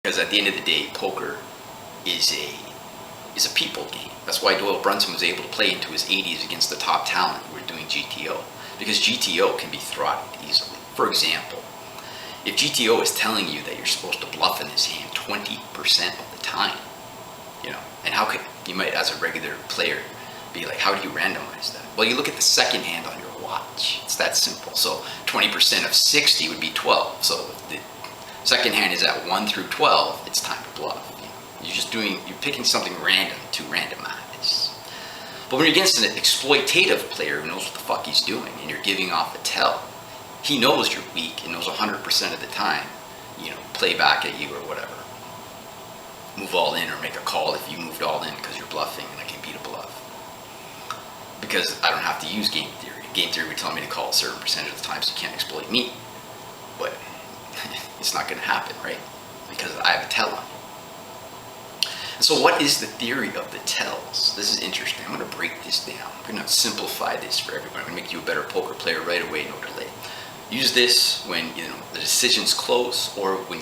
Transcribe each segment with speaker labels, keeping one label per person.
Speaker 1: Because at the end of the day, poker is a people game. That's why Doyle Brunson was able to play into his 80s against the top talent who were doing GTO. Because GTO can be throttled easily. For example, if GTO is telling you that you're supposed to bluff in this hand 20% of the time, and how could you might, as a regular player, be like, how do you randomize that? Well, you look at the second hand on your watch. It's that simple. So 20% of 60 would be 12. So if the second hand is at 1 through 12, it's time to bluff. You're picking something random to randomize. But when you're against an exploitative player who knows what the fuck he's doing, and you're giving off a tell, he knows you're weak and knows 100% of the time, play back at you or whatever. Move all in or make a call if you moved all in because you're bluffing and I can beat a bluff. Because I don't have to use game theory. Game theory would tell me to call a certain percentage of the time so you can't exploit me. But it's not going to happen, right? Because I have a tell on you. And so what is the theory of the tells? This is interesting. I'm going to break this down. I'm going to simplify this for everyone. I'm going to make you a better poker player right away, no delay. Use this when the decision's close or when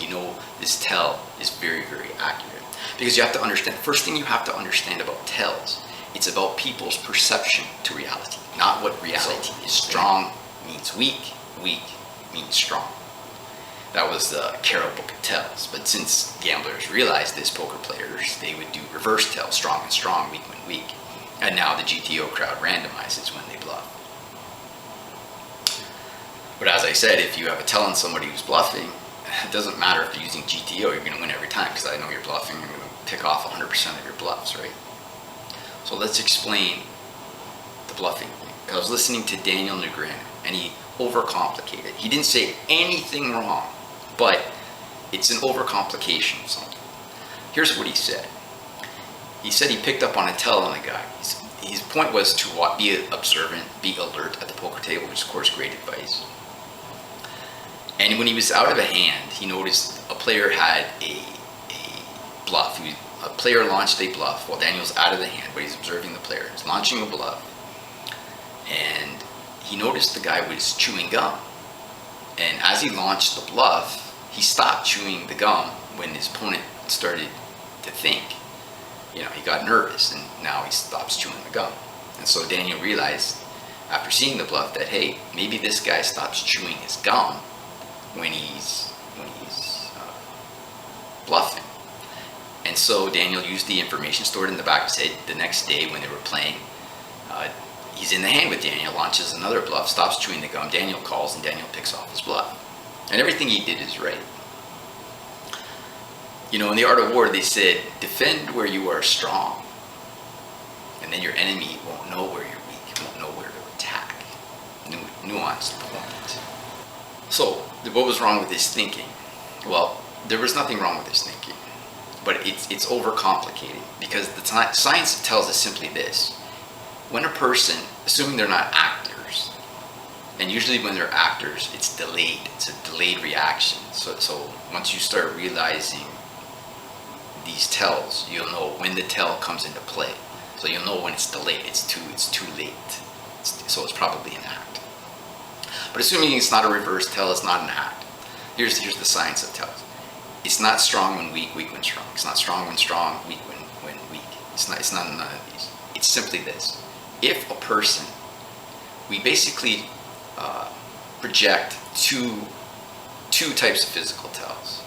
Speaker 1: this tell is very, very accurate. Because you have to understand, the first thing you have to understand about tells, it's about people's perception to reality, not what reality is. Strong means weak, weak means strong. That was the Carroll book of tells. But since gamblers realized this, poker players, they would do reverse tells, strong and strong, weak when weak. And now the GTO crowd randomizes when they bluff. But as I said, if you have a tell on somebody who's bluffing, it doesn't matter if you're using GTO, you're going to win every time because I know you're bluffing. You're going to pick off 100% of your bluffs, right? So let's explain the bluffing thing. I was listening to Daniel Negreanu, and he overcomplicated. He didn't say anything wrong, but it's an overcomplication of something. Here's what he said. He said he picked up on a tell on a guy. His point was to be observant, be alert at the poker table, which is, of course, great advice. And when he was out of a hand, he noticed a player had a bluff. A player launched a bluff while Daniel's out of the hand, but he's observing the player. He's launching a bluff. And he noticed the guy was chewing gum. And as he launched the bluff, he stopped chewing the gum when his opponent started to think. He got nervous, and now he stops chewing the gum. And so Daniel realized, after seeing the bluff, that, hey, maybe this guy stops chewing his gum when he's bluffing. And so Daniel used the information stored in the back of his head. The next day when they were playing, he's in the hand with Daniel, launches another bluff, stops chewing the gum, Daniel calls, and Daniel picks off his bluff. And everything he did is right. In the art of war, they said, defend where you are strong, and then your enemy won't know where you're weak, won't know where to attack. Nuanced point. So, what was wrong with this thinking? Well, there was nothing wrong with this thinking, but it's overcomplicated, because the science tells us simply this. When a person, assuming they're not actors, and usually when they're actors, it's delayed. It's a delayed reaction. So once you start realizing these tells, you'll know when the tell comes into play. So you'll know when it's delayed. It's too late. So it's probably an act. But assuming it's not a reverse tell, it's not an act. Here's the science of tells. It's not strong when weak, weak when strong. It's not strong when strong, weak when weak. It's not none of these. It's simply this. If a person, we basically project two types of physical tells,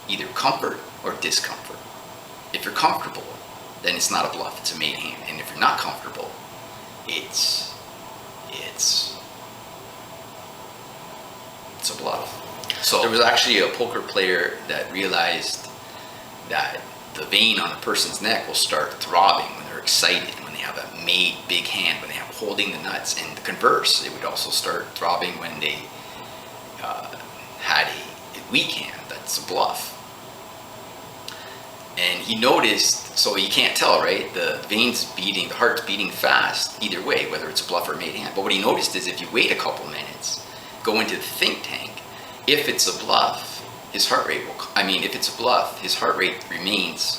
Speaker 1: either comfort or discomfort. If you're comfortable, then it's not a bluff, it's a made hand. And if you're not comfortable, it's a bluff. So there was actually a poker player that realized that the vein on a person's neck will start throbbing when they're excited, when they have a made big hand, when they have holding the nuts. And the converse, it would also start throbbing when they had a weak hand. That's a bluff. And he noticed, so you can't tell, right? The veins beating, the heart's beating fast either way, whether it's a bluff or a made hand. But what he noticed is if you wait a couple minutes, go into the think tank, if it's a bluff, his heart rate will, if it's a bluff, his heart rate remains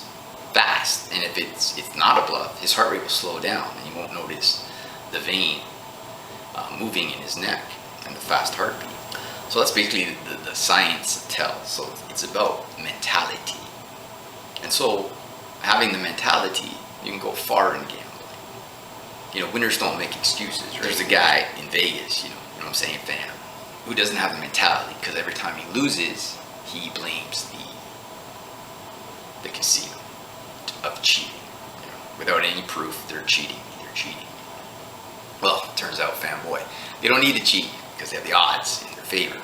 Speaker 1: fast. And if it's not a bluff, his heart rate will slow down and you won't notice the vein moving in his neck and the fast heartbeat. So that's basically the science of tells. So it's about mentality. And so, having the mentality, you can go far in gambling. You know, winners don't make excuses. Right? There's a guy in Vegas, you know what I'm saying, fam, who doesn't have the mentality because every time he loses, he blames the casino of cheating. You know, without any proof, they're cheating. Well, it turns out, fanboy, they don't need to cheat because they have the odds in their favor.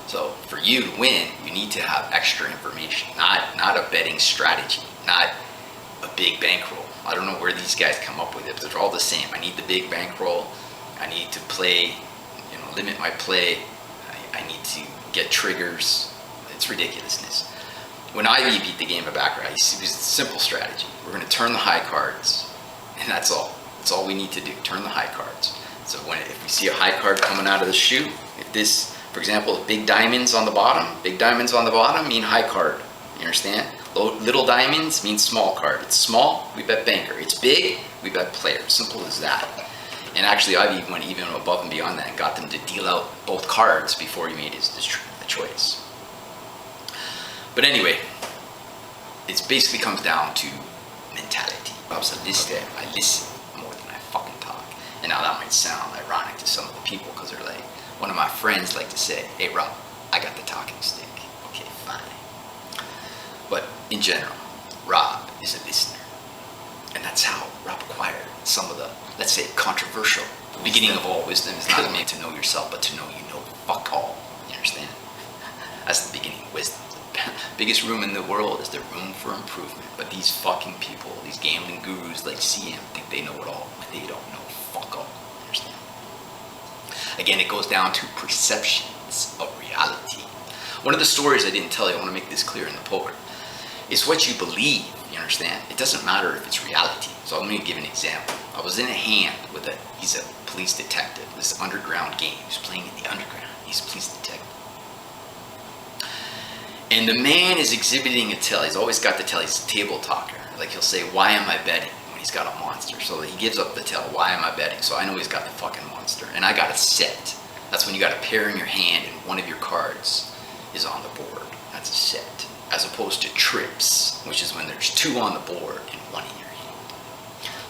Speaker 1: So for you to win, you need to have extra information, not a betting strategy, not a big bankroll. I don't know where these guys come up with it, but they're all the same. I need the big bankroll. I need to play, limit my play. I need to get triggers. It's ridiculousness. When Ivy beat the game of Baccarat, it was a simple strategy. We're going to turn the high cards, and that's all. That's all we need to do, turn the high cards. So if we see a high card coming out of the chute, if this, for example, big diamonds on the bottom mean high card. You understand? Little diamonds mean small card. It's small, we bet banker. It's big, we bet player. Simple as that. And actually, Ivy went even above and beyond that and got them to deal out both cards before he made his choice. But anyway, it basically comes down to mentality. I was a listener. I listen more than I fucking talk. And now that might sound ironic to some of the people because they're like, one of my friends like to say, hey Rob, I got the talking stick. Okay, fine. But in general, Rob is a listener. And that's how Rob acquired some of the, let's say, controversial. The beginning of all wisdom is not meant to know yourself, but to know you know fuck all. You understand? That's the beginning of wisdom. The biggest room in the world is the room for improvement. But these fucking people, these gambling gurus like CM, think they know it all, but they don't know fuck all. You understand? Again, it goes down to perceptions of reality. One of the stories I didn't tell you, I want to make this clear in the poker, is what you believe. You understand? It doesn't matter if it's reality. So I'm going to give an example. I was in a hand with he's a police detective. This underground game. He's playing in the underground. He's a police detective. And the man is exhibiting a tell. He's always got the tell. He's a table talker. Like he'll say, why am I betting? When he's got a monster. So he gives up the tell. Why am I betting? So I know he's got the fucking monster. And I got a set. That's when you got a pair in your hand and one of your cards is on the board. That's a set. As opposed to trips, which is when there's two on the board and one in your hand.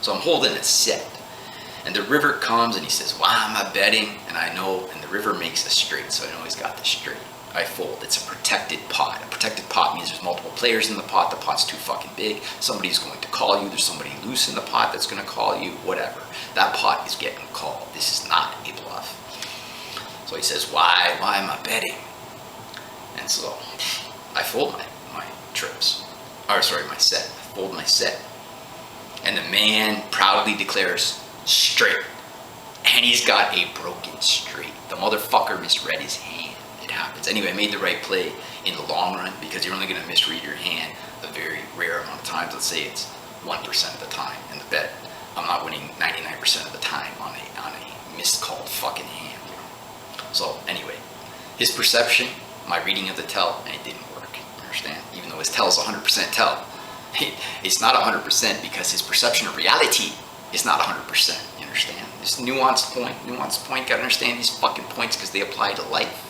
Speaker 1: So I'm holding a set. And the river comes and he says, why am I betting? And I know, and the river makes a straight, so I know he's got the straight. I fold. It's a protected pot. A protected pot means there's multiple players in the pot. The pot's too fucking big. Somebody's going to call you. There's somebody loose in the pot that's going to call you. Whatever. That pot is getting called. This is not a bluff. So he says, why am I betting? And so I fold my trips. Or sorry, my set. I fold my set. And the man proudly declares straight. And he's got a broken straight. The motherfucker misread his hand. It happens. Anyway, I made the right play in the long run because you're only going to misread your hand a very rare amount of times. Let's say it's 1% of the time in the bet. I'm not winning 99% of the time on a miscalled fucking hand. You know? So anyway, his perception, my reading of the tell, and it didn't work. You understand? Even though his tell is 100% tell, it's not 100% because his perception of reality is not 100%. You understand? This nuanced point, gotta understand these fucking points because they apply to life.